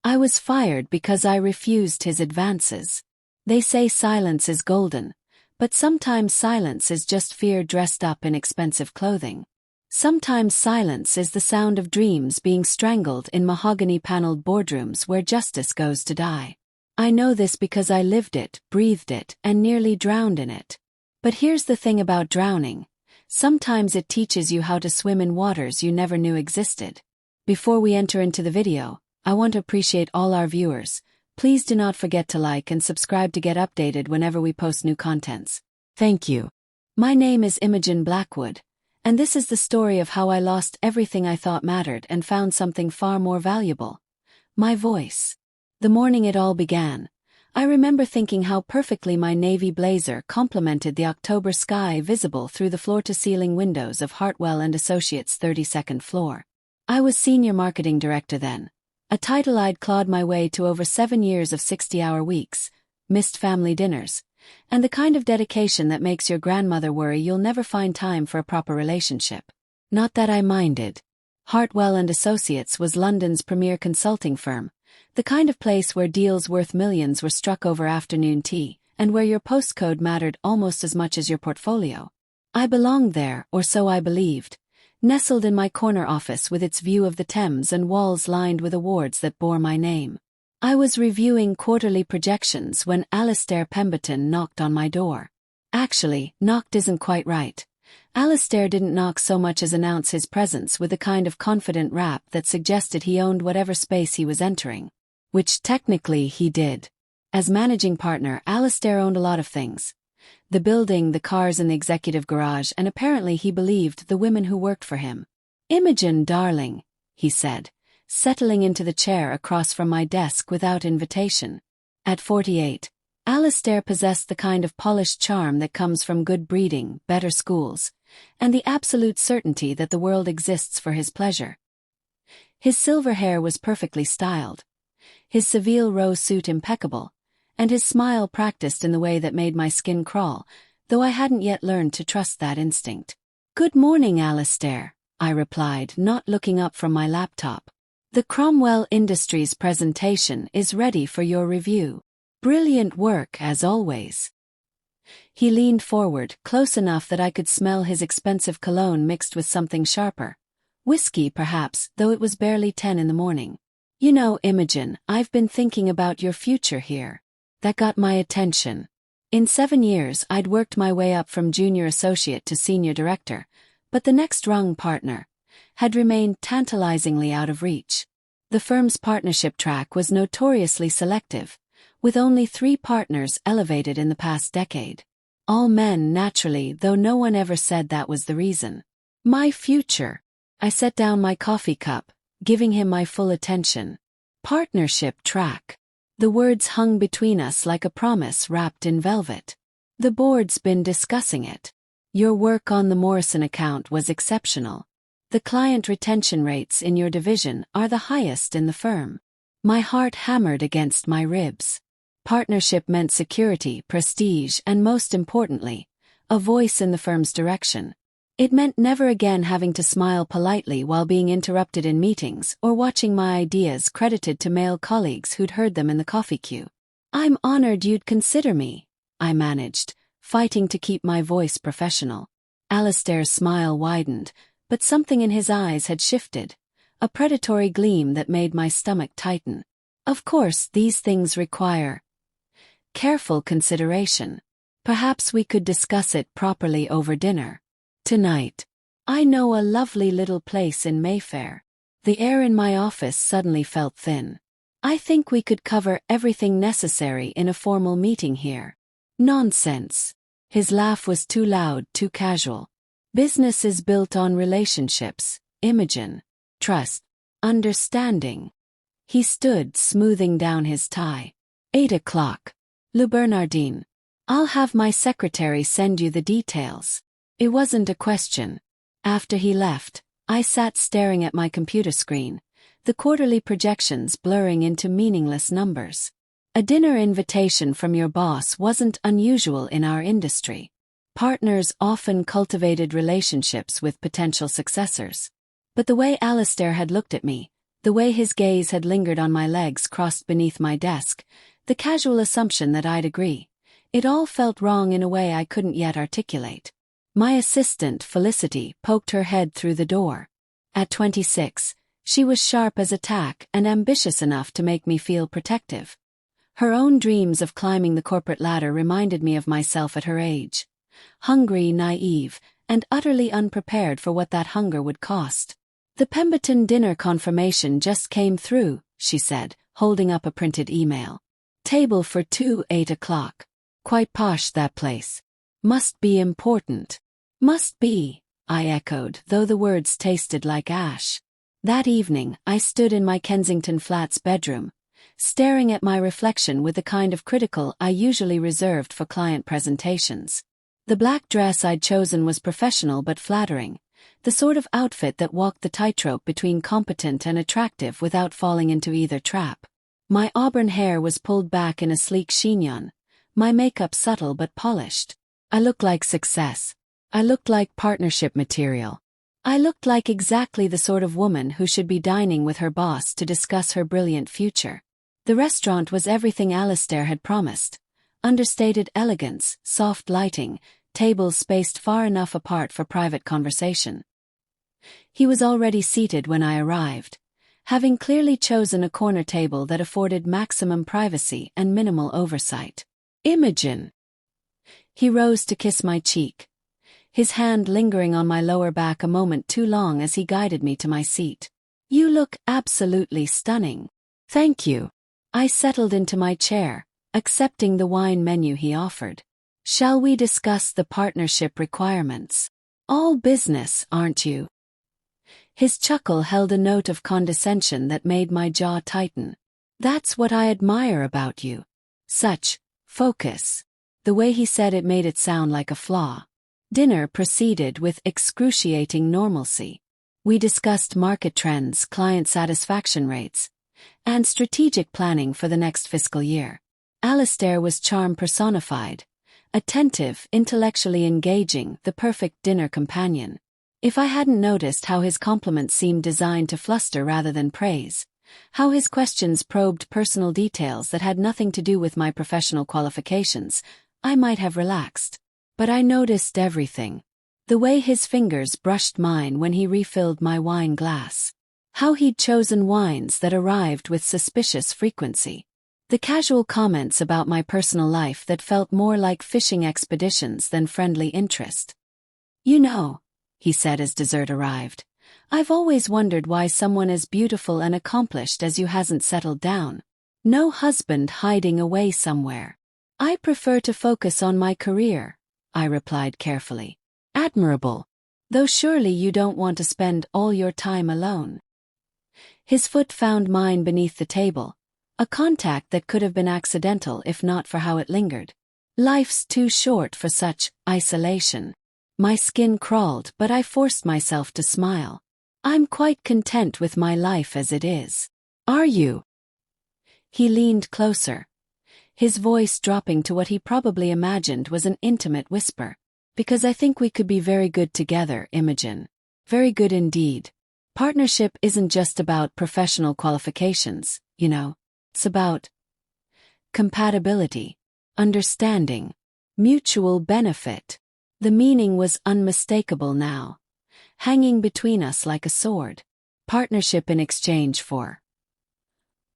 I was fired because I refused his advances. They say silence is golden, but sometimes silence is just fear dressed up in expensive clothing. Sometimes silence is the sound of dreams being strangled in mahogany-paneled boardrooms where justice goes to die. I know this because I lived it, breathed it, and nearly drowned in it. But here's the thing about drowning. Sometimes it teaches you how to swim in waters you never knew existed. Before we enter into the video, I want to appreciate all our viewers. Please do not forget to like and subscribe to get updated whenever we post new contents. Thank you. My name is Imogen Blackwood, and this is the story of how I lost everything I thought mattered and found something far more valuable: my voice. The morning it all began, I remember thinking how perfectly my navy blazer complemented the October sky visible through the floor-to-ceiling windows of Hartwell & Associates' 32nd floor. I was senior marketing director then, a title I'd clawed my way to over 7 years of 60-hour weeks, missed family dinners, and the kind of dedication that makes your grandmother worry you'll never find time for a proper relationship. Not that I minded. Hartwell & Associates was London's premier consulting firm, the kind of place where deals worth millions were struck over afternoon tea, and where your postcode mattered almost as much as your portfolio. I belonged there, or so I believed, nestled in my corner office with its view of the Thames and walls lined with awards that bore my name. I was reviewing quarterly projections when Alastair Pemberton knocked on my door. Actually, knocked isn't quite right. Alastair didn't knock so much as announce his presence with a kind of confident rap that suggested he owned whatever space he was entering. Which technically he did. As managing partner, Alastair owned a lot of things. The building, the cars in the executive garage, and apparently he believed the women who worked for him. "Imogen, darling," he said, settling into the chair across from my desk without invitation. At 48, Alastair possessed the kind of polished charm that comes from good breeding, better schools, and the absolute certainty that the world exists for his pleasure. His silver hair was perfectly styled, his Seville rose suit impeccable, and his smile practiced in the way that made my skin crawl, though I hadn't yet learned to trust that instinct. "Good morning, Alastair," I replied, not looking up from my laptop. "The Cromwell Industries presentation is ready for your review. Brilliant work, as always." He leaned forward, close enough that I could smell his expensive cologne mixed with something sharper. Whiskey, perhaps, though it was barely 10 in the morning. "You know, Imogen, I've been thinking about your future here." That got my attention. In 7 years, I'd worked my way up from junior associate to senior director, but the next rung, partner, had remained tantalizingly out of reach. The firm's partnership track was notoriously selective, with only 3 partners elevated in the past decade. All men, naturally, though no one ever said that was the reason. My future. I set down my coffee cup, giving him my full attention. Partnership track. The words hung between us like a promise wrapped in velvet. "The board's been discussing it. Your work on the Morrison account was exceptional. The client retention rates in your division are the highest in the firm." My heart hammered against my ribs. Partnership meant security, prestige, and most importantly, a voice in the firm's direction. It meant never again having to smile politely while being interrupted in meetings or watching my ideas credited to male colleagues who'd heard them in the coffee queue. "I'm honored you'd consider me," I managed, fighting to keep my voice professional. Alastair's smile widened, but something in his eyes had shifted, a predatory gleam that made my stomach tighten. "Of course, these things require careful consideration. Perhaps we could discuss it properly over dinner. Tonight. I know a lovely little place in Mayfair." The air in my office suddenly felt thin. "I think we could cover everything necessary in a formal meeting here." "Nonsense." His laugh was too loud, too casual. "Business is built on relationships, Imogen. Trust. Understanding." He stood, smoothing down his tie. 8 o'clock. Le Bernardin. "I'll have my secretary send you the details." It wasn't a question. After he left, I sat staring at my computer screen, the quarterly projections blurring into meaningless numbers. A dinner invitation from your boss wasn't unusual in our industry. Partners often cultivated relationships with potential successors. But the way Alastair had looked at me, The way his gaze had lingered on my legs crossed beneath my desk, the casual assumption that I'd agree. It all felt wrong in a way I couldn't yet articulate. My assistant, Felicity, poked her head through the door. At 26, she was sharp as a tack and ambitious enough to make me feel protective. Her own dreams of climbing the corporate ladder reminded me of myself at her age. Hungry, naive, and utterly unprepared for what that hunger would cost. "The Pemberton dinner confirmation just came through," she said, holding up a printed email. "Table for 2, 8 o'clock. Quite posh, that place. Must be important." "Must be," I echoed, though the words tasted like ash. That evening, I stood in my Kensington Flats bedroom, staring at my reflection with the kind of critical I usually reserved for client presentations. The black dress I'd chosen was professional but flattering, the sort of outfit that walked the tightrope between competent and attractive without falling into either trap. My auburn hair was pulled back in a sleek chignon, my makeup subtle but polished. I looked like success. I looked like partnership material. I looked like exactly the sort of woman who should be dining with her boss to discuss her brilliant future. The restaurant was everything Alistair had promised. Understated elegance, soft lighting, tables spaced far enough apart for private conversation. He was already seated when I arrived, having clearly chosen a corner table that afforded maximum privacy and minimal oversight. "Imogen." He rose to kiss my cheek, his hand lingering on my lower back a moment too long as he guided me to my seat. "You look absolutely stunning." "Thank you." I settled into my chair, accepting the wine menu he offered. "Shall we discuss the partnership requirements? All business, aren't you?" His chuckle held a note of condescension that made my jaw tighten. "That's what I admire about you. Such focus." The way he said it made it sound like a flaw. Dinner proceeded with excruciating normalcy. We discussed market trends, client satisfaction rates, and strategic planning for the next fiscal year. Alistair was charm personified, attentive, intellectually engaging, the perfect dinner companion. If I hadn't noticed how his compliments seemed designed to fluster rather than praise, how his questions probed personal details that had nothing to do with my professional qualifications, I might have relaxed. But I noticed everything. The way his fingers brushed mine when he refilled my wine glass. How he'd chosen wines that arrived with suspicious frequency. The casual comments about my personal life that felt more like fishing expeditions than friendly interest. "You know," he said as dessert arrived, "I've always wondered why someone as beautiful and accomplished as you hasn't settled down. No husband hiding away somewhere." "I prefer to focus on my career," I replied carefully. "Admirable. Though surely you don't want to spend all your time alone." His foot found mine beneath the table, a contact that could have been accidental if not for how it lingered. Life's too short for such isolation. My skin crawled, but I forced myself to smile. "I'm quite content with my life as it is." "Are you?" He leaned closer, his voice dropping to what he probably imagined was an intimate whisper. "Because I think we could be very good together, Imogen. Very good indeed. Partnership isn't just about professional qualifications, you know. It's about compatibility, understanding, mutual benefit." The meaning was unmistakable now, hanging between us like a sword. Partnership in exchange for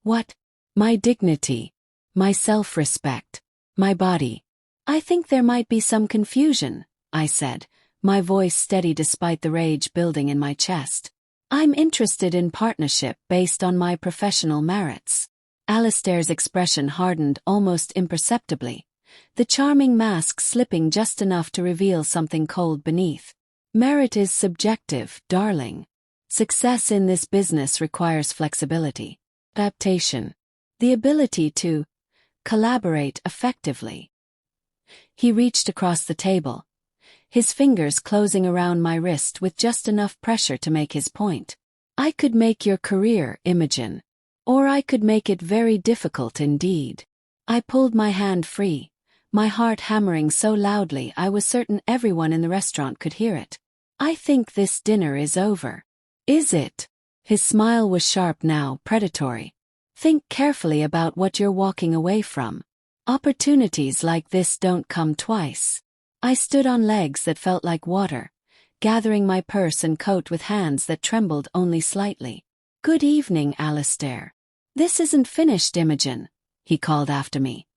what? My dignity, my self-respect, my body. "I think there might be some confusion," I said, my voice steady despite the rage building in my chest. "I'm interested in partnership based on my professional merits." Alistair's expression hardened almost imperceptibly, the charming mask slipping just enough to reveal something cold beneath. "Merit is subjective, darling. Success in this business requires flexibility, adaptation, the ability to collaborate effectively." He reached across the table, his fingers closing around my wrist with just enough pressure to make his point. "I could make your career, Imogen. Or I could make it very difficult indeed." I pulled my hand free, my heart hammering so loudly I was certain everyone in the restaurant could hear it. "I think this dinner is over." "Is it?" His smile was sharp now, predatory. Think carefully about what you're walking away from. Opportunities like this don't come twice. I stood on legs that felt like water, gathering my purse and coat with hands that trembled only slightly. Good evening, Alistair. This isn't finished, Imogen, he called after me,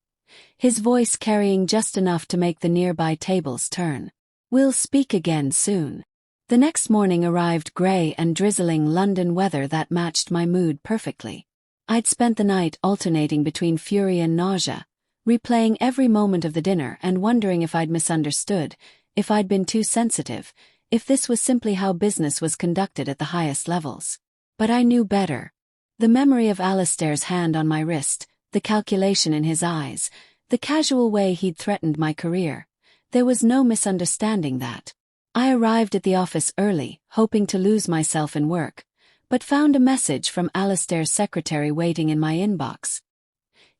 his voice carrying just enough to make the nearby tables turn. We'll speak again soon. The next morning arrived grey and drizzling London weather that matched my mood perfectly. I'd spent the night alternating between fury and nausea, replaying every moment of the dinner and wondering if I'd misunderstood, if I'd been too sensitive, if this was simply how business was conducted at the highest levels. But I knew better. The memory of Alistair's hand on my wrist, the calculation in his eyes, the casual way he'd threatened my career. There was no misunderstanding that. I arrived at the office early, hoping to lose myself in work, but found a message from Alistair's secretary waiting in my inbox.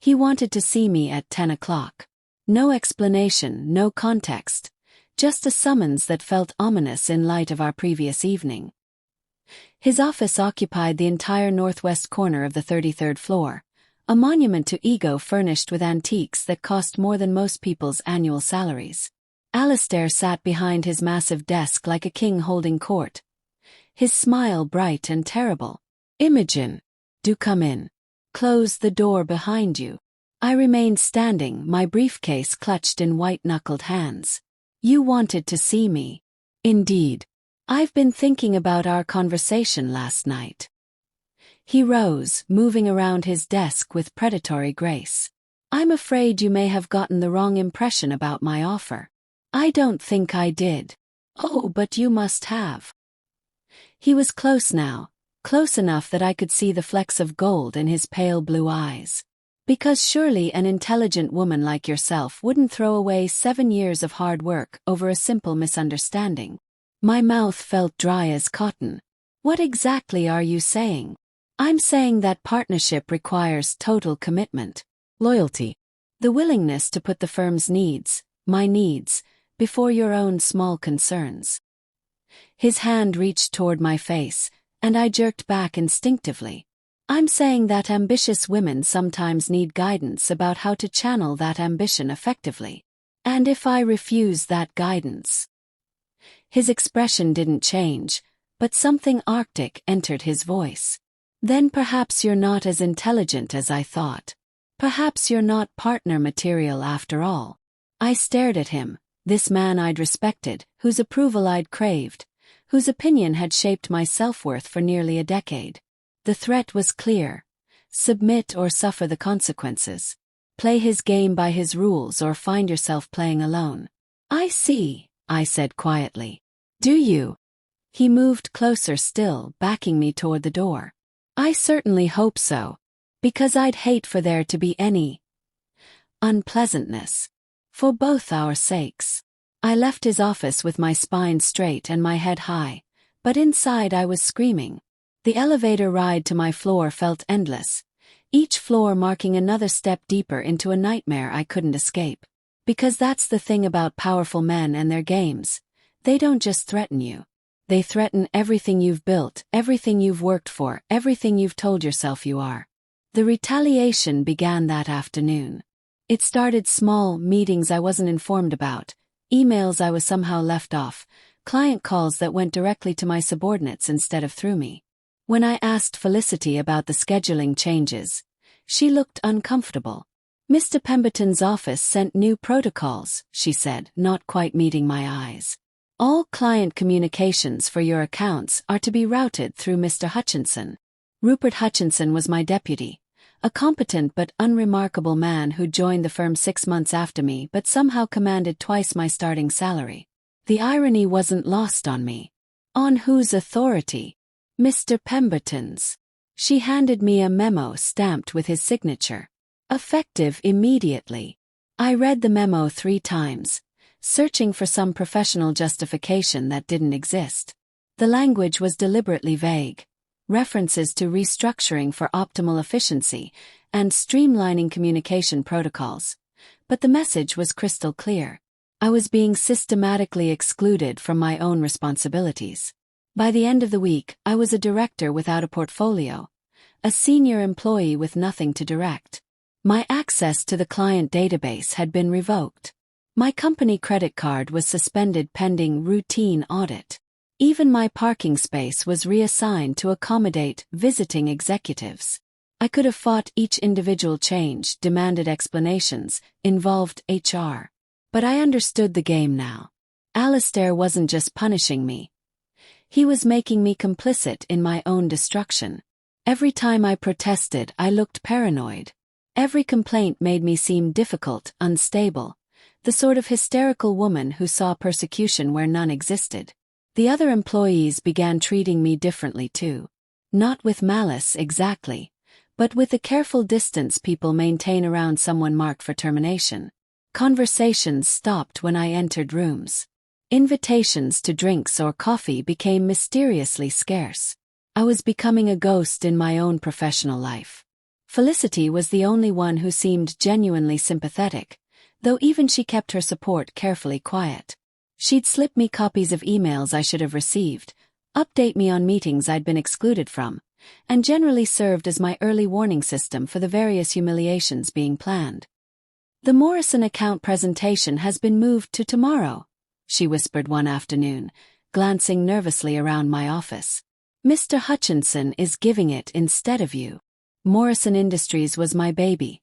He wanted to see me at 10 o'clock. No explanation, no context. Just a summons that felt ominous in light of our previous evening. His office occupied the entire northwest corner of the 33rd floor, a monument to ego furnished with antiques that cost more than most people's annual salaries. Alistair sat behind his massive desk like a king holding court, his smile bright and terrible. Imogen, do come in. Close the door behind you. I remained standing, my briefcase clutched in white-knuckled hands. You wanted to see me. Indeed. I've been thinking about our conversation last night. He rose, moving around his desk with predatory grace. I'm afraid you may have gotten the wrong impression about my offer. I don't think I did. Oh, but you must have. He was close now, close enough that I could see the flecks of gold in his pale blue eyes. Because surely an intelligent woman like yourself wouldn't throw away 7 years of hard work over a simple misunderstanding. My mouth felt dry as cotton. What exactly are you saying? I'm saying that partnership requires total commitment, loyalty, the willingness to put the firm's needs, my needs, before your own small concerns. His hand reached toward my face, and I jerked back instinctively. I'm saying that ambitious women sometimes need guidance about how to channel that ambition effectively. And if I refuse that guidance? His expression didn't change, but something arctic entered his voice. Then perhaps you're not as intelligent as I thought. Perhaps you're not partner material after all. I stared at him, this man I'd respected, whose approval I'd craved, whose opinion had shaped my self-worth for nearly a decade. The threat was clear. Submit or suffer the consequences. Play his game by his rules or find yourself playing alone. I see, I said quietly. Do you? He moved closer still, backing me toward the door. I certainly hope so. Because I'd hate for there to be any unpleasantness. For both our sakes. I left his office with my spine straight and my head high, but inside I was screaming. The elevator ride to my floor felt endless, each floor marking another step deeper into a nightmare I couldn't escape. Because that's the thing about powerful men and their games. They don't just threaten you. They threaten everything you've built, everything you've worked for, everything you've told yourself you are. The retaliation began that afternoon. It started small, meetings I wasn't informed about, emails I was somehow left off, client calls that went directly to my subordinates instead of through me. When I asked Felicity about the scheduling changes, she looked uncomfortable. Mr. Pemberton's office sent new protocols, she said, not quite meeting my eyes. All client communications for your accounts are to be routed through Mr. Hutchinson. Rupert Hutchinson was my deputy, a competent but unremarkable man who joined the firm 6 months after me but somehow commanded twice my starting salary. The irony wasn't lost on me. On whose authority? Mr. Pemberton's. She handed me a memo stamped with his signature. Effective immediately. I read the memo 3 times, searching for some professional justification that didn't exist. The language was deliberately vague. References to restructuring for optimal efficiency and streamlining communication protocols. But the message was crystal clear. I was being systematically excluded from my own responsibilities. By the end of the week, I was a director without a portfolio, a senior employee with nothing to direct. My access to the client database had been revoked. My company credit card was suspended pending routine audit. Even my parking space was reassigned to accommodate visiting executives. I could have fought each individual change, demanded explanations, involved HR. But I understood the game now. Alistair wasn't just punishing me. He was making me complicit in my own destruction. Every time I protested, I looked paranoid. Every complaint made me seem difficult, unstable, the sort of hysterical woman who saw persecution where none existed. The other employees began treating me differently too. Not with malice exactly, but with the careful distance people maintain around someone marked for termination. Conversations stopped when I entered rooms. Invitations to drinks or coffee became mysteriously scarce. I was becoming a ghost in my own professional life. Felicity was the only one who seemed genuinely sympathetic, though even she kept her support carefully quiet. She'd slip me copies of emails I should have received, update me on meetings I'd been excluded from, and generally served as my early warning system for the various humiliations being planned. "The Morrison account presentation has been moved to tomorrow," she whispered one afternoon, glancing nervously around my office. "Mr. Hutchinson is giving it instead of you." Morrison Industries was my baby.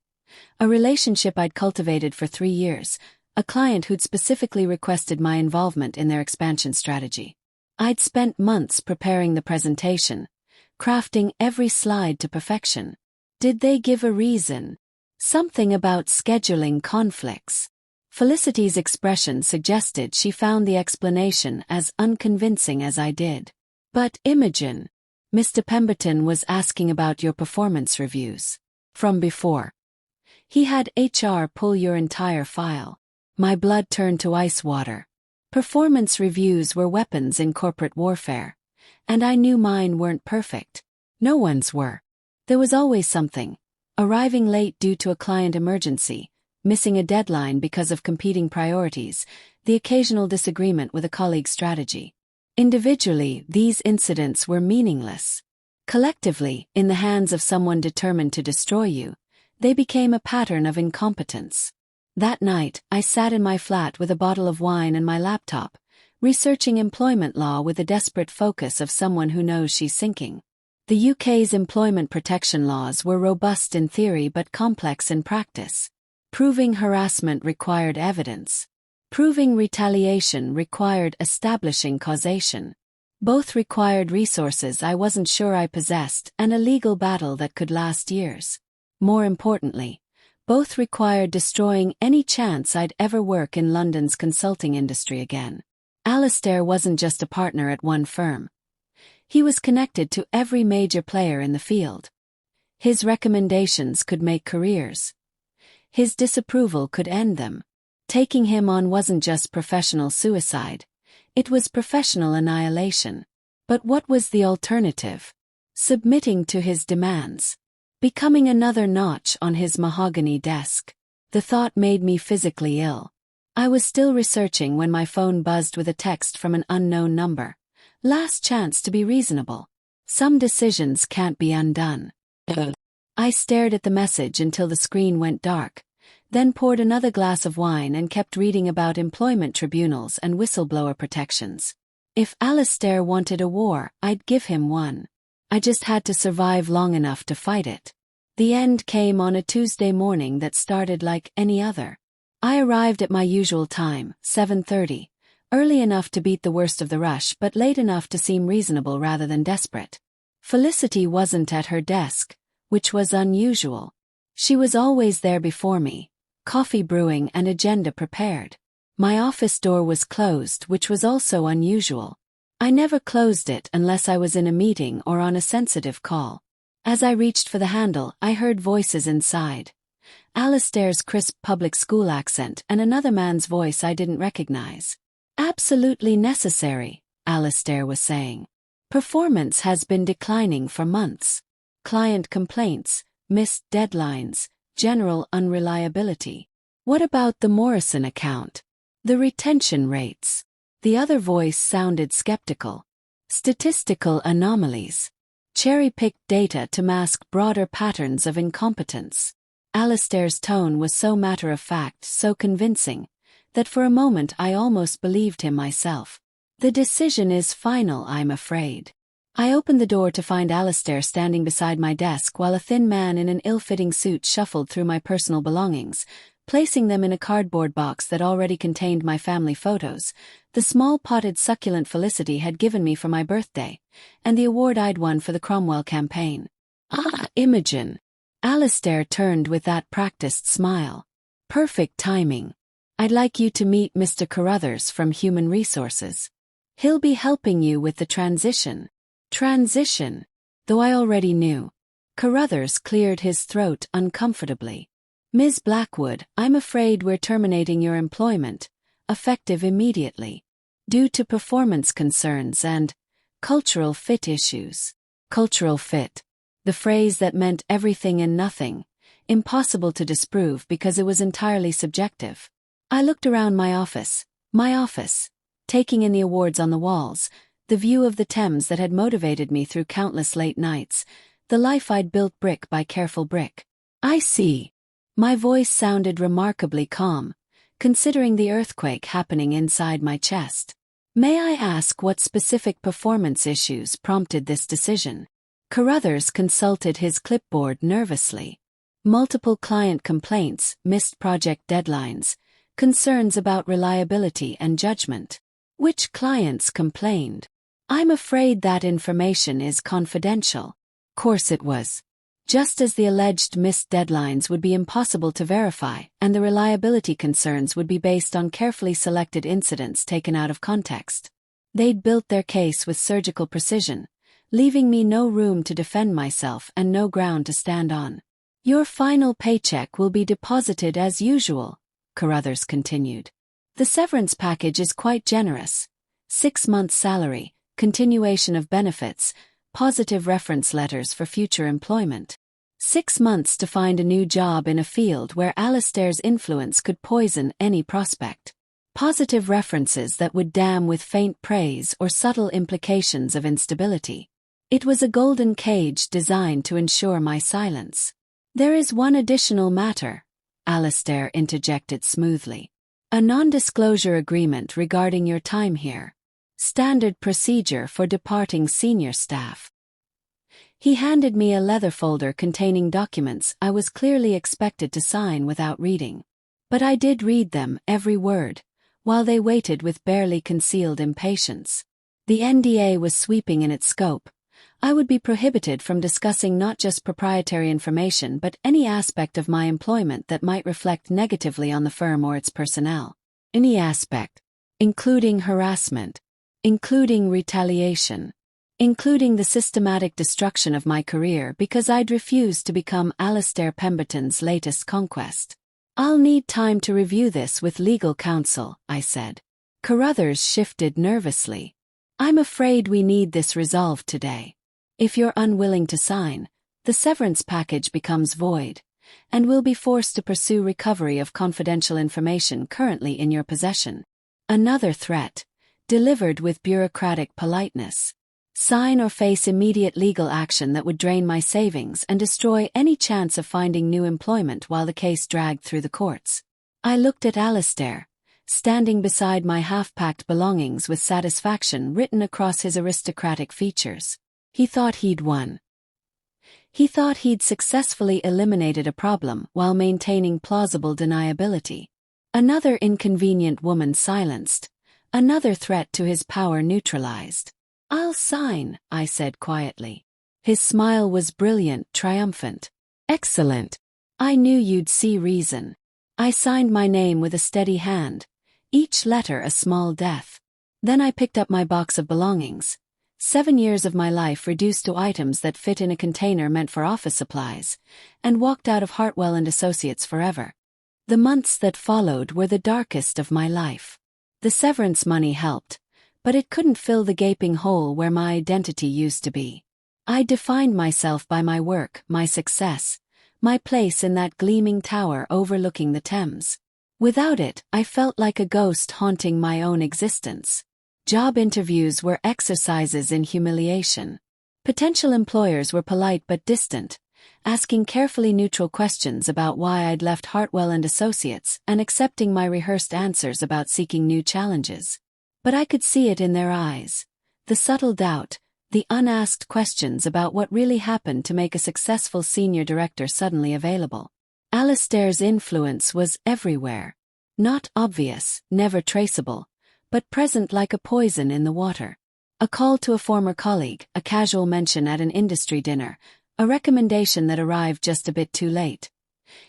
A relationship I'd cultivated for 3 years, a client who'd specifically requested my involvement in their expansion strategy. I'd spent months preparing the presentation, crafting every slide to perfection. Did they give a reason? Something about scheduling conflicts. Felicity's expression suggested she found the explanation as unconvincing as I did. "But Imogen, Mr. Pemberton was asking about your performance reviews. From before. He had HR pull your entire file." My blood turned to ice water. Performance reviews were weapons in corporate warfare, and I knew mine weren't perfect. No one's were. There was always something. Arriving late due to a client emergency, missing a deadline because of competing priorities, the occasional disagreement with a colleague's strategy. Individually, these incidents were meaningless. Collectively, in the hands of someone determined to destroy you, they became a pattern of incompetence. That night, I sat in my flat with a bottle of wine and my laptop, researching employment law with the desperate focus of someone who knows she's sinking. The UK's employment protection laws were robust in theory but complex in practice. Proving harassment required evidence. Proving retaliation required establishing causation. Both required resources I wasn't sure I possessed and a legal battle that could last years. More importantly, both required destroying any chance I'd ever work in London's consulting industry again. Alistair wasn't just a partner at one firm. He was connected to every major player in the field. His recommendations could make careers. His disapproval could end them. Taking him on wasn't just professional suicide. It was professional annihilation. But what was the alternative? Submitting to his demands. Becoming another notch on his mahogany desk. The thought made me physically ill. I was still researching when my phone buzzed with a text from an unknown number. Last chance to be reasonable. Some decisions can't be undone. I stared at the message until the screen went dark, then poured another glass of wine and kept reading about employment tribunals and whistleblower protections. If Alistair wanted a war, I'd give him one. I just had to survive long enough to fight it. The end came on a Tuesday morning that started like any other. I arrived at my usual time, 7:30, early enough to beat the worst of the rush but late enough to seem reasonable rather than desperate. Felicity wasn't at her desk, which was unusual. She was always there before me, coffee brewing and agenda prepared. My office door was closed, which was also unusual. I never closed it unless I was in a meeting or on a sensitive call. As I reached for the handle, I heard voices inside. Alistair's crisp public school accent and another man's voice I didn't recognize. "Absolutely necessary," Alistair was saying. "Performance has been declining for months. Client complaints, missed deadlines, general unreliability. What about the Morrison account? The retention rates?" The other voice sounded skeptical. Statistical anomalies. Cherry-picked data to mask broader patterns of incompetence. Alistair's tone was so matter-of-fact, so convincing, that for a moment I almost believed him myself. The decision is final, I'm afraid. I opened the door to find Alistair standing beside my desk while a thin man in an ill-fitting suit shuffled through my personal belongings, placing them in a cardboard box that already contained my family photos, the small potted succulent Felicity had given me for my birthday, and the award I'd won for the Cromwell campaign. Ah, Imogen! Alistair turned with that practiced smile. Perfect timing. I'd like you to meet Mr. Carruthers from Human Resources. He'll be helping you with the transition. Transition? Though I already knew. Carruthers cleared his throat uncomfortably. Ms. Blackwood, I'm afraid we're terminating your employment, effective immediately, due to performance concerns and cultural fit issues. Cultural fit. The phrase that meant everything and nothing, impossible to disprove because it was entirely subjective. I looked around my office, taking in the awards on the walls, the view of the Thames that had motivated me through countless late nights, the life I'd built brick by careful brick. I see. My voice sounded remarkably calm, considering the earthquake happening inside my chest. May I ask what specific performance issues prompted this decision? Carruthers consulted his clipboard nervously. Multiple client complaints, missed project deadlines, concerns about reliability and judgment. Which clients complained? I'm afraid that information is confidential. Course it was. Just as the alleged missed deadlines would be impossible to verify, and the reliability concerns would be based on carefully selected incidents taken out of context. They'd built their case with surgical precision, leaving me no room to defend myself and no ground to stand on. Your final paycheck will be deposited as usual, Carruthers continued. The severance package is quite generous. 6 months' salary, continuation of benefits, positive reference letters for future employment. 6 months to find a new job in a field where Alistair's influence could poison any prospect. Positive references that would damn with faint praise or subtle implications of instability. It was a golden cage designed to ensure my silence. There is one additional matter, Alistair interjected smoothly. A non-disclosure agreement regarding your time here. Standard procedure for departing senior staff. He handed me a leather folder containing documents I was clearly expected to sign without reading. But I did read them, every word, while they waited with barely concealed impatience. The NDA was sweeping in its scope. I would be prohibited from discussing not just proprietary information but any aspect of my employment that might reflect negatively on the firm or its personnel. Any aspect. Including harassment. Including retaliation. Including the systematic destruction of my career because I'd refused to become Alistair Pemberton's latest conquest. I'll need time to review this with legal counsel, I said. Carruthers shifted nervously. I'm afraid we need this resolved today. If you're unwilling to sign, the severance package becomes void, and we'll be forced to pursue recovery of confidential information currently in your possession. Another threat, delivered with bureaucratic politeness. Sign or face immediate legal action that would drain my savings and destroy any chance of finding new employment while the case dragged through the courts. I looked at Alistair, standing beside my half-packed belongings with satisfaction written across his aristocratic features. He thought he'd won. He thought he'd successfully eliminated a problem while maintaining plausible deniability. Another inconvenient woman silenced, another threat to his power neutralized. I'll sign, I said quietly. His smile was brilliant, triumphant. Excellent. I knew you'd see reason. I signed my name with a steady hand, each letter a small death. Then I picked up my box of belongings. 7 years of my life reduced to items that fit in a container meant for office supplies, and walked out of Hartwell and Associates forever. The months that followed were the darkest of my life. The severance money helped, but it couldn't fill the gaping hole where my identity used to be. I defined myself by my work, my success, my place in that gleaming tower overlooking the Thames. Without it, I felt like a ghost haunting my own existence. Job interviews were exercises in humiliation. Potential employers were polite but distant, asking carefully neutral questions about why I'd left Hartwell and Associates and accepting my rehearsed answers about seeking new challenges. But I could see it in their eyes. The subtle doubt, the unasked questions about what really happened to make a successful senior director suddenly available. Alistair's influence was everywhere. Not obvious, never traceable, but present like a poison in the water. A call to a former colleague, a casual mention at an industry dinner, a recommendation that arrived just a bit too late.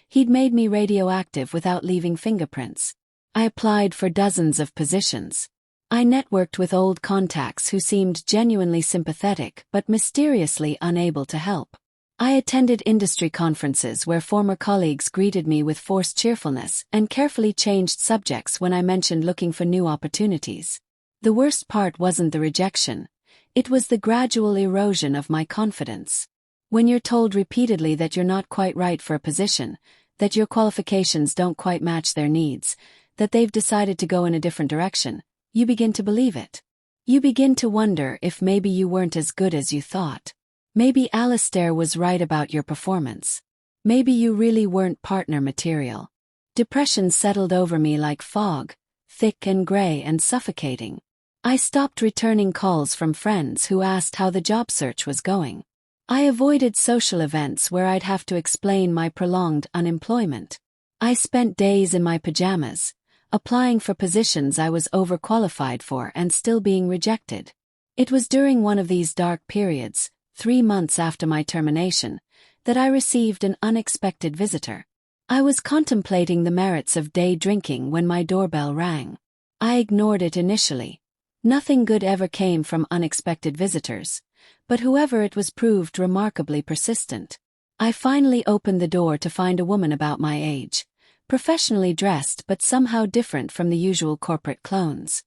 He'd made me radioactive without leaving fingerprints. I applied for dozens of positions. I networked with old contacts who seemed genuinely sympathetic but mysteriously unable to help. I attended industry conferences where former colleagues greeted me with forced cheerfulness and carefully changed subjects when I mentioned looking for new opportunities. The worst part wasn't the rejection. It was the gradual erosion of my confidence. When you're told repeatedly that you're not quite right for a position, that your qualifications don't quite match their needs, that they've decided to go in a different direction, you begin to believe it. You begin to wonder if maybe you weren't as good as you thought. Maybe Alistair was right about your performance. Maybe you really weren't partner material. Depression settled over me like fog, thick and gray and suffocating. I stopped returning calls from friends who asked how the job search was going. I avoided social events where I'd have to explain my prolonged unemployment. I spent days in my pajamas, applying for positions I was overqualified for and still being rejected. It was during one of these dark periods, 3 months after my termination, that I received an unexpected visitor. I was contemplating the merits of day drinking when my doorbell rang. I ignored it initially. Nothing good ever came from unexpected visitors, but whoever it was proved remarkably persistent. I finally opened the door to find a woman about my age, professionally dressed but somehow different from the usual corporate clones.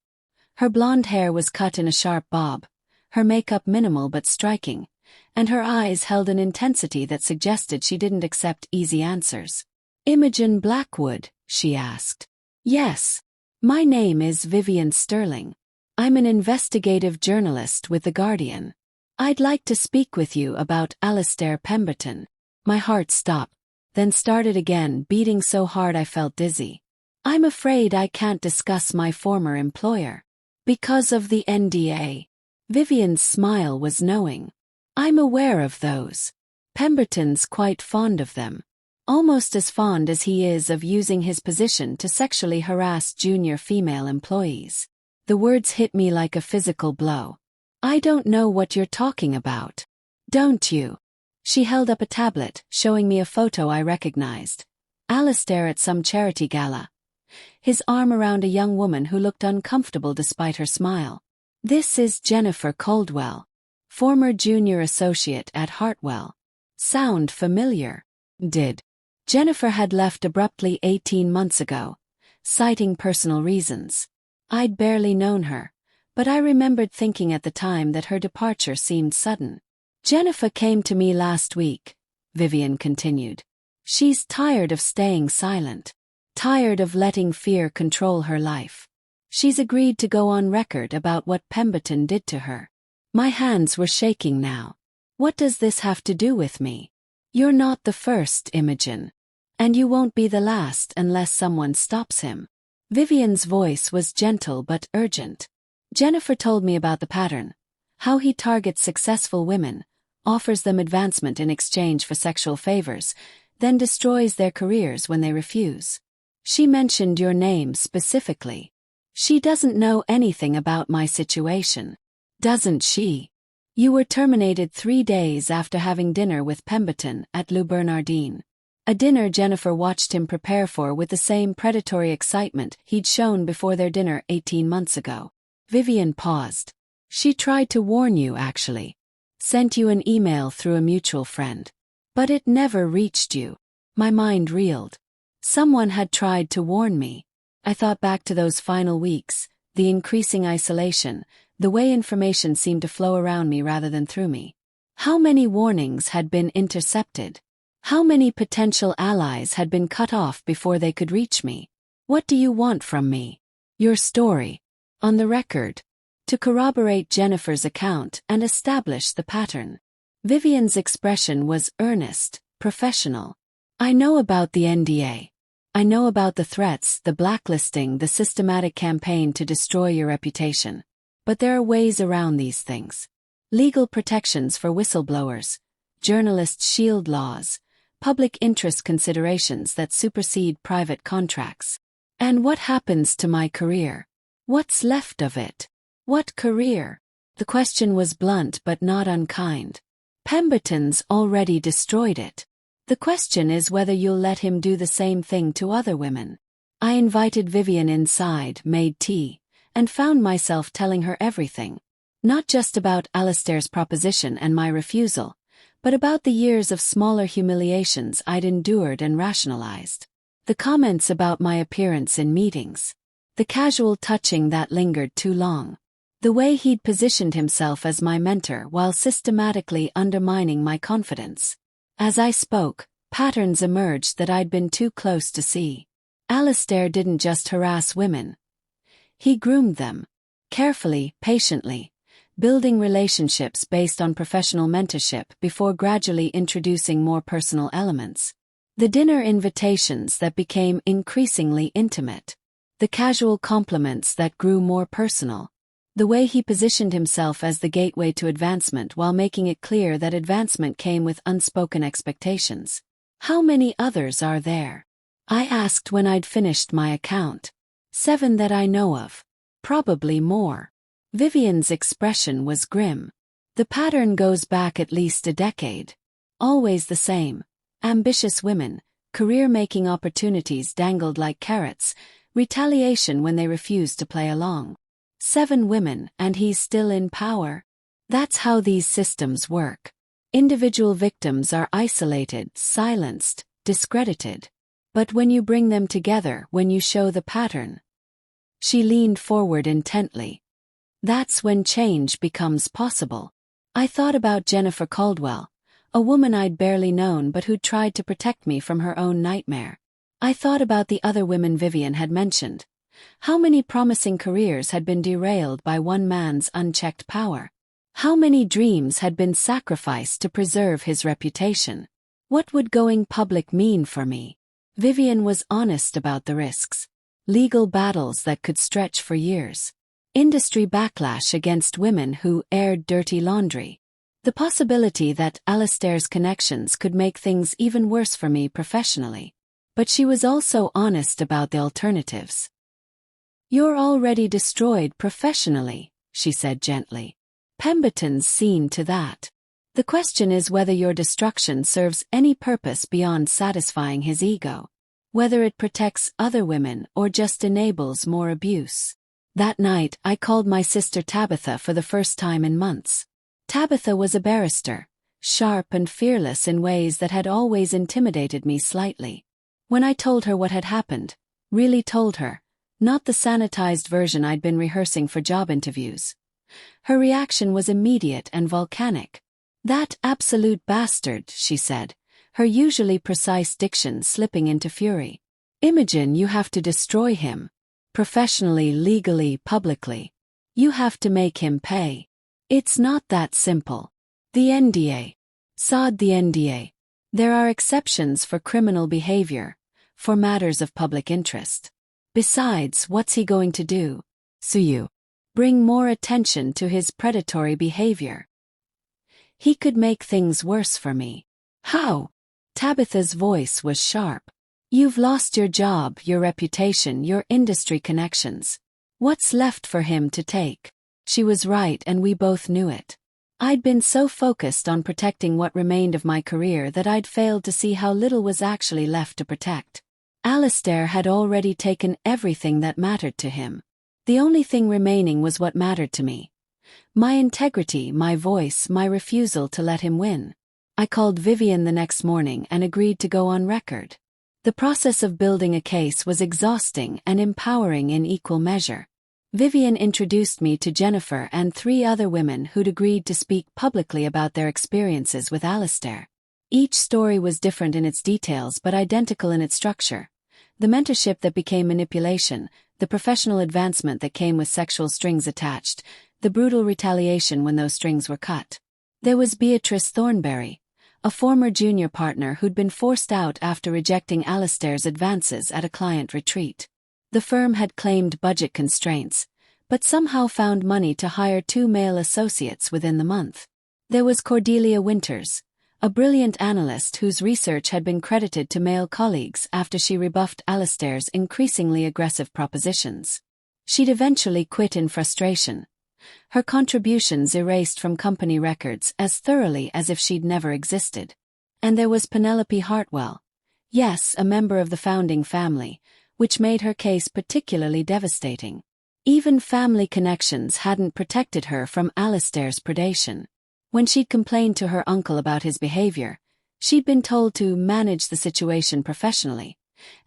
Her blonde hair was cut in a sharp bob, her makeup minimal but striking, and her eyes held an intensity that suggested she didn't accept easy answers. "Imogen Blackwood?" she asked. "Yes. My name is Vivian Sterling. I'm an investigative journalist with The Guardian. I'd like to speak with you about Alistair Pemberton." My heart stopped, then started again, beating so hard I felt dizzy. "I'm afraid I can't discuss my former employer. Because of the NDA." Vivian's smile was knowing. "I'm aware of those. Pemberton's quite fond of them. Almost as fond as he is of using his position to sexually harass junior female employees." The words hit me like a physical blow. "I don't know what you're talking about." "Don't you?" She held up a tablet, showing me a photo I recognized. Alistair at some charity gala. His arm around a young woman who looked uncomfortable despite her smile. "This is Jennifer Coldwell, former junior associate at Hartwell." Sound familiar? Did. Jennifer had left abruptly 18 months ago, citing personal reasons. I'd barely known her, but I remembered thinking at the time that her departure seemed sudden. "Jennifer came to me last week," Vivian continued. "She's tired of staying silent. Tired of letting fear control her life. She's agreed to go on record about what Pemberton did to her." My hands were shaking now. "What does this have to do with me?" "You're not the first, Imogen. And you won't be the last unless someone stops him." Vivian's voice was gentle but urgent. "Jennifer told me about the pattern. How he targets successful women, offers them advancement in exchange for sexual favors, then destroys their careers when they refuse. She mentioned your name specifically. She doesn't know anything about my situation. Doesn't she? You were terminated 3 days after having dinner with Pemberton at Le Bernardin. A dinner Jennifer watched him prepare for with the same predatory excitement he'd shown before their dinner 18 months ago. Vivian paused. "She tried to warn you, actually. Sent you an email through a mutual friend. But it never reached you." My mind reeled. Someone had tried to warn me. I thought back to those final weeks, the increasing isolation, the way information seemed to flow around me rather than through me. How many warnings had been intercepted? How many potential allies had been cut off before they could reach me? "What do you want from me?" "Your story. On the record." to corroborate Jennifer's account and establish the pattern. Vivian's expression was earnest, professional. I know about the NDA. I know about the threats, the blacklisting, the systematic campaign to destroy your reputation. But there are ways around these things. Legal protections for whistleblowers, journalist shield laws, public interest considerations that supersede private contracts. And what happens to my career? What's left of it? What career? The question was blunt but not unkind. Pemberton's already destroyed it. The question is whether you'll let him do the same thing to other women. I invited Vivian inside, made tea, and found myself telling her everything. Not just about Alistair's proposition and my refusal, but about the years of smaller humiliations I'd endured and rationalized. The comments about my appearance in meetings. The casual touching that lingered too long. The way he'd positioned himself as my mentor while systematically undermining my confidence. As I spoke, patterns emerged that I'd been too close to see. Alistair didn't just harass women. He groomed them. Carefully, patiently, building relationships based on professional mentorship before gradually introducing more personal elements. The dinner invitations that became increasingly intimate. The casual compliments that grew more personal. The way he positioned himself as the gateway to advancement while making it clear that advancement came with unspoken expectations. How many others are there? I asked when I'd finished my account. 7 that I know of. Probably more. Vivian's expression was grim. The pattern goes back at least a decade. Always the same. Ambitious women, career-making opportunities dangled like carrots, retaliation when they refused to play along. 7 women, and he's still in power? That's how these systems work. Individual victims are isolated, silenced, discredited. But when you bring them together, when you show the pattern. She leaned forward intently. That's when change becomes possible. I thought about Jennifer Caldwell, a woman I'd barely known but who'd tried to protect me from her own nightmare. I thought about the other women Vivian had mentioned. How many promising careers had been derailed by one man's unchecked power? How many dreams had been sacrificed to preserve his reputation? What would going public mean for me? Vivian was honest about the risks. Legal battles that could stretch for years. Industry backlash against women who aired dirty laundry. The possibility that Alistair's connections could make things even worse for me professionally. But she was also honest about the alternatives. You're already destroyed professionally, she said gently. Pemberton's seen to that. The question is whether your destruction serves any purpose beyond satisfying his ego. Whether it protects other women or just enables more abuse. That night, I called my sister Tabitha for the first time in months. Tabitha was a barrister, sharp and fearless in ways that had always intimidated me slightly. When I told her what had happened, really told her, not the sanitized version I'd been rehearsing for job interviews, her reaction was immediate and volcanic. That absolute bastard, she said, her usually precise diction slipping into fury. Imogen, you have to destroy him. Professionally, legally, publicly. You have to make him pay. It's not that simple. The NDA. Sod the NDA. There are exceptions for criminal behavior, for matters of public interest. Besides, what's he going to do? Sue you. Bring more attention to his predatory behavior. He could make things worse for me. How? Tabitha's voice was sharp. You've lost your job, your reputation, your industry connections. What's left for him to take? She was right and we both knew it. I'd been so focused on protecting what remained of my career that I'd failed to see how little was actually left to protect. Alistair had already taken everything that mattered to him. The only thing remaining was what mattered to me. My integrity, my voice, my refusal to let him win. I called Vivian the next morning and agreed to go on record. The process of building a case was exhausting and empowering in equal measure. Vivian introduced me to Jennifer and 3 other women who'd agreed to speak publicly about their experiences with Alistair. Each story was different in its details but identical in its structure. The mentorship that became manipulation, the professional advancement that came with sexual strings attached, the brutal retaliation when those strings were cut. There was Beatrice Thornberry, a former junior partner who'd been forced out after rejecting Alastair's advances at a client retreat. The firm had claimed budget constraints, but somehow found money to hire 2 male associates within the month. There was Cordelia Winters, a brilliant analyst whose research had been credited to male colleagues after she rebuffed Alastair's increasingly aggressive propositions. She'd eventually quit in frustration, her contributions erased from company records as thoroughly as if she'd never existed. And there was Penelope Hartwell, yes, a member of the founding family, which made her case particularly devastating. Even family connections hadn't protected her from Alastair's predation. When she'd complained to her uncle about his behavior, she'd been told to manage the situation professionally,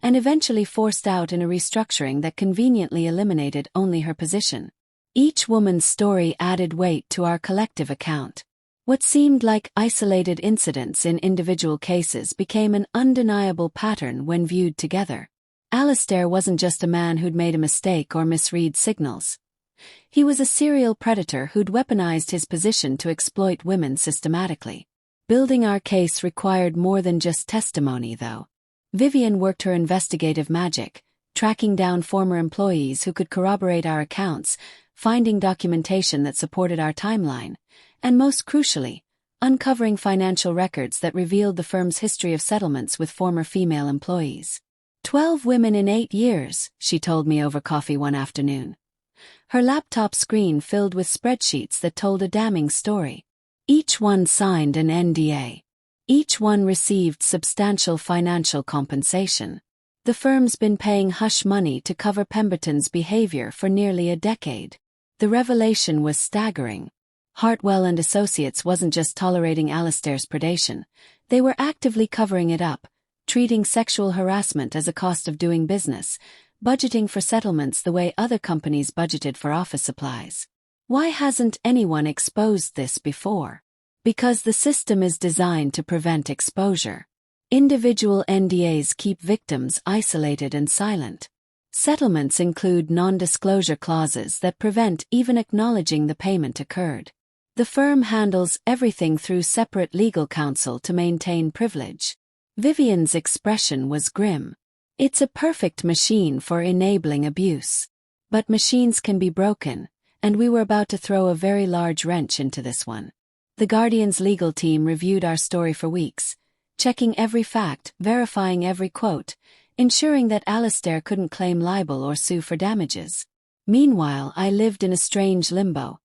and eventually forced out in a restructuring that conveniently eliminated only her position. Each woman's story added weight to our collective account. What seemed like isolated incidents in individual cases became an undeniable pattern when viewed together. Alastair wasn't just a man who'd made a mistake or misread signals. He was a serial predator who'd weaponized his position to exploit women systematically. Building our case required more than just testimony, though. Vivian worked her investigative magic, tracking down former employees who could corroborate our accounts, finding documentation that supported our timeline, and most crucially, uncovering financial records that revealed the firm's history of settlements with former female employees. 12 women in 8 years, she told me over coffee one afternoon. Her laptop screen filled with spreadsheets that told a damning story. Each one signed an NDA. Each one received substantial financial compensation. The firm's been paying hush money to cover Pemberton's behavior for nearly a decade. The revelation was staggering. Hartwell and Associates wasn't just tolerating Alastair's predation, they were actively covering it up, treating sexual harassment as a cost of doing business, budgeting for settlements the way other companies budgeted for office supplies. Why hasn't anyone exposed this before? Because the system is designed to prevent exposure. Individual NDAs keep victims isolated and silent. Settlements include non-disclosure clauses that prevent even acknowledging the payment occurred. The firm handles everything through separate legal counsel to maintain privilege. Vivian's expression was grim. It's a perfect machine for enabling abuse. But machines can be broken, and we were about to throw a very large wrench into this one. The Guardian's legal team reviewed our story for weeks, checking every fact, verifying every quote, ensuring that Alastair couldn't claim libel or sue for damages. Meanwhile, I lived in a strange limbo,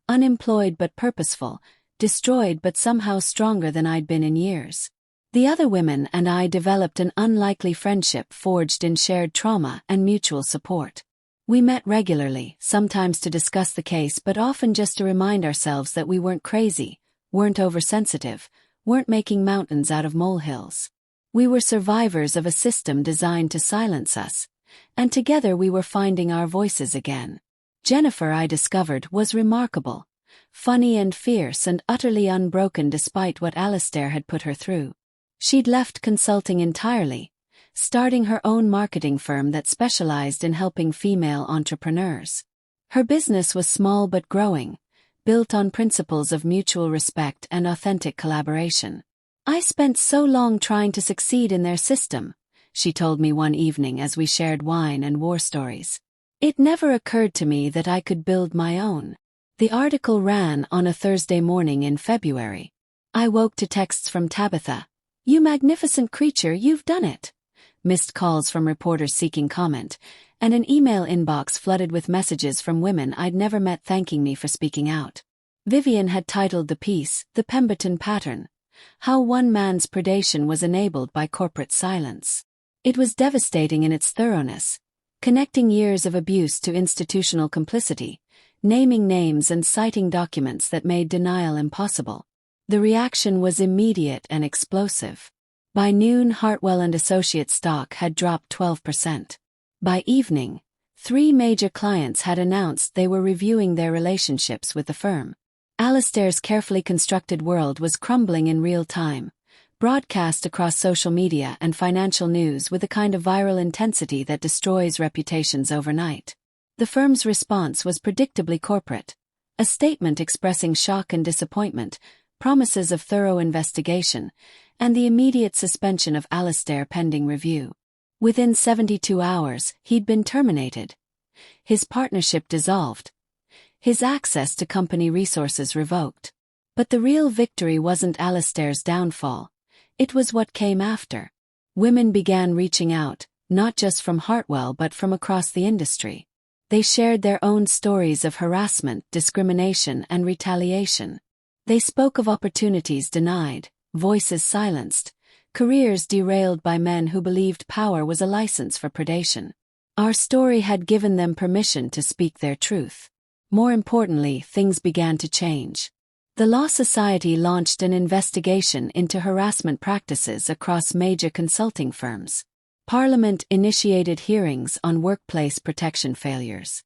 unemployed but purposeful, destroyed but somehow stronger than I'd been in years. The other women and I developed an unlikely friendship forged in shared trauma and mutual support. We met regularly, sometimes to discuss the case but often just to remind ourselves that we weren't crazy, weren't oversensitive, weren't making mountains out of molehills. We were survivors of a system designed to silence us, and together we were finding our voices again. Jennifer, I discovered, was remarkable, funny and fierce and utterly unbroken despite what Alastair had put her through. She'd left consulting entirely, starting her own marketing firm that specialized in helping female entrepreneurs. Her business was small but growing, built on principles of mutual respect and authentic collaboration. "I spent so long trying to succeed in their system," she told me one evening as we shared wine and war stories. "It never occurred to me that I could build my own." The article ran on a Thursday morning in February. I woke to texts from Tabitha. "You magnificent creature, you've done it." Missed calls from reporters seeking comment, and an email inbox flooded with messages from women I'd never met thanking me for speaking out. Vivian had titled the piece, "The Pemberton Pattern: How One Man's Predation Was Enabled by Corporate Silence." It was devastating in its thoroughness, connecting years of abuse to institutional complicity, naming names and citing documents that made denial impossible. The reaction was immediate and explosive. By noon, Hartwell and Associates stock had dropped 12%. By evening, 3 major clients had announced they were reviewing their relationships with the firm. Alastair's carefully constructed world was crumbling in real time, broadcast across social media and financial news with a kind of viral intensity that destroys reputations overnight. The firm's response was predictably corporate: A statement expressing shock and disappointment, promises of thorough investigation, and the immediate suspension of Alastair pending review. Within 72 hours, he'd been terminated. His partnership dissolved. His access to company resources revoked. But the real victory wasn't Alastair's downfall. It was what came after. Women began reaching out, not just from Hartwell but from across the industry. They shared their own stories of harassment, discrimination, and retaliation. They spoke of opportunities denied, voices silenced, careers derailed by men who believed power was a license for predation. Our story had given them permission to speak their truth. More importantly, things began to change. The Law Society launched an investigation into harassment practices across major consulting firms. Parliament initiated hearings on workplace protection failures.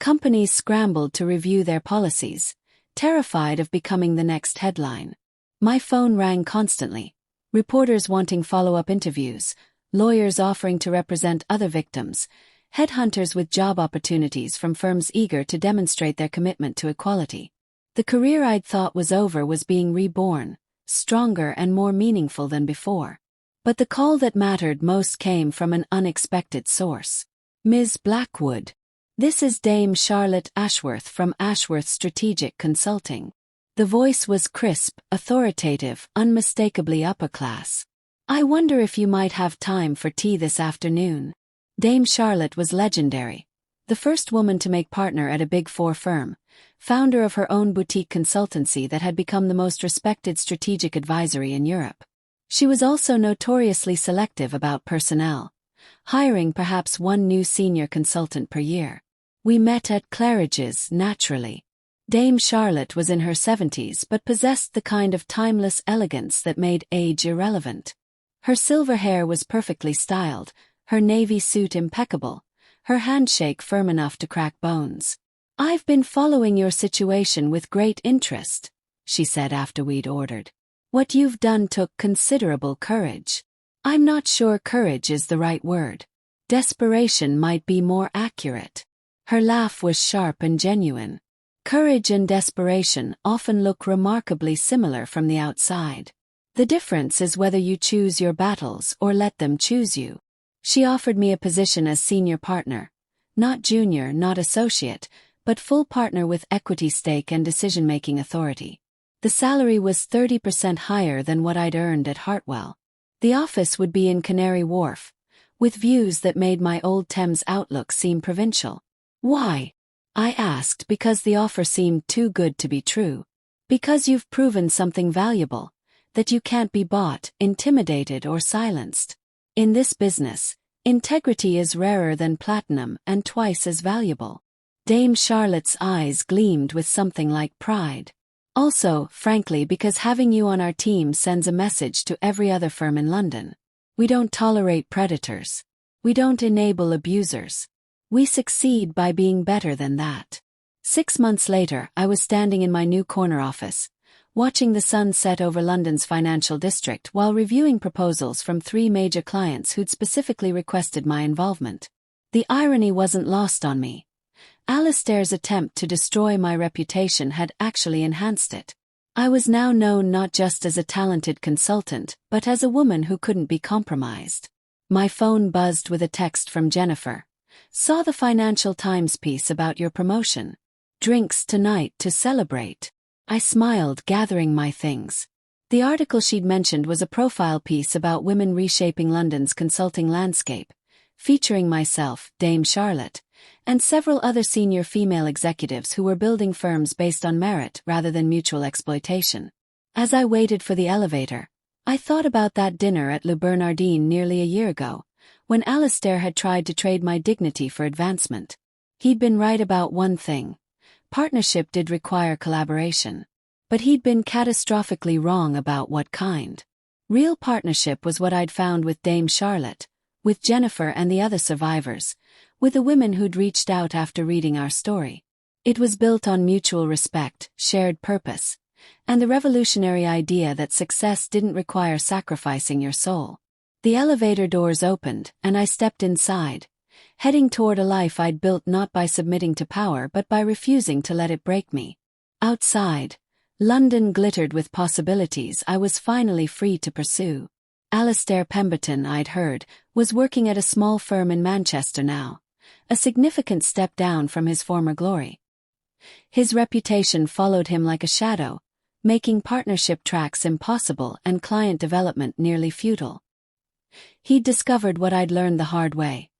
Companies scrambled to review their policies, terrified of becoming the next headline. My phone rang constantly. Reporters wanting follow-up interviews, lawyers offering to represent other victims, headhunters with job opportunities from firms eager to demonstrate their commitment to equality. The career I'd thought was over was being reborn, stronger and more meaningful than before. But the call that mattered most came from an unexpected source. Ms. Blackwood. This is Dame Charlotte Ashworth from Ashworth Strategic Consulting. The voice was crisp, authoritative, unmistakably upper class. I wonder if you might have time for tea this afternoon. Dame Charlotte was legendary. The first woman to make partner at a Big Four firm, founder of her own boutique consultancy that had become the most respected strategic advisory in Europe. She was also notoriously selective about personnel, hiring perhaps one new senior consultant per year. We met at Claridge's, naturally. Dame Charlotte was in her 70s but possessed the kind of timeless elegance that made age irrelevant. Her silver hair was perfectly styled, her navy suit impeccable, her handshake firm enough to crack bones. "I've been following your situation with great interest," she said after we'd ordered. "What you've done took considerable courage. I'm not sure courage is the right word. Desperation might be more accurate." Her laugh was sharp and genuine. Courage and desperation often look remarkably similar from the outside. The difference is whether you choose your battles or let them choose you. She offered me a position as senior partner. Not junior, not associate, but full partner with equity stake and decision-making authority. The salary was 30% higher than what I'd earned at Hartwell. The office would be in Canary Wharf, with views that made my old Thames outlook seem provincial. "Why?" I asked, because the offer seemed too good to be true. "Because you've proven something valuable, that you can't be bought, intimidated or silenced. In this business, integrity is rarer than platinum and twice as valuable." Dame Charlotte's eyes gleamed with something like pride. "Also, frankly, because having you on our team sends a message to every other firm in London. We don't tolerate predators. We don't enable abusers. We succeed by being better than that." 6 months later, I was standing in my new corner office, watching the sun set over London's financial district while reviewing proposals from 3 major clients who'd specifically requested my involvement. The irony wasn't lost on me. Alastair's attempt to destroy my reputation had actually enhanced it. I was now known not just as a talented consultant, but as a woman who couldn't be compromised. My phone buzzed with a text from Jennifer. "Saw the Financial Times piece about your promotion. Drinks tonight to celebrate." I smiled, gathering my things. The article she'd mentioned was a profile piece about women reshaping London's consulting landscape, featuring myself, Dame Charlotte, and several other senior female executives who were building firms based on merit rather than mutual exploitation. As I waited for the elevator, I thought about that dinner at Le Bernardin nearly a year ago, when Alastair had tried to trade my dignity for advancement. He'd been right about one thing. Partnership did require collaboration. But he'd been catastrophically wrong about what kind. Real partnership was what I'd found with Dame Charlotte, with Jennifer and the other survivors, with the women who'd reached out after reading our story. It was built on mutual respect, shared purpose, and the revolutionary idea that success didn't require sacrificing your soul. The elevator doors opened, and I stepped inside, heading toward a life I'd built not by submitting to power but by refusing to let it break me. Outside, London glittered with possibilities I was finally free to pursue. Alastair Pemberton, I'd heard, was working at a small firm in Manchester now, a significant step down from his former glory. His reputation followed him like a shadow, making partnership tracks impossible and client development nearly futile. He'd discovered what I'd learned the hard way.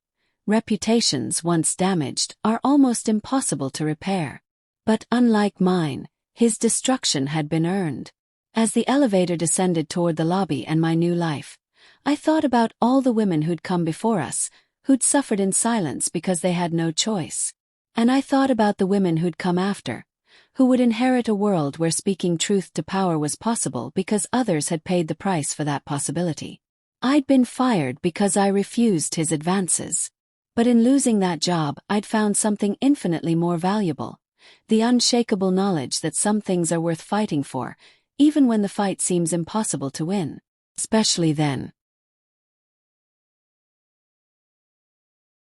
Reputations, once damaged, are almost impossible to repair. But unlike mine, his destruction had been earned. As the elevator descended toward the lobby and my new life, I thought about all the women who'd come before us, who'd suffered in silence because they had no choice. And I thought about the women who'd come after, who would inherit a world where speaking truth to power was possible because others had paid the price for that possibility. I'd been fired because I refused his advances. But in losing that job, I'd found something infinitely more valuable: the unshakable knowledge that some things are worth fighting for, even when the fight seems impossible to win. Especially then,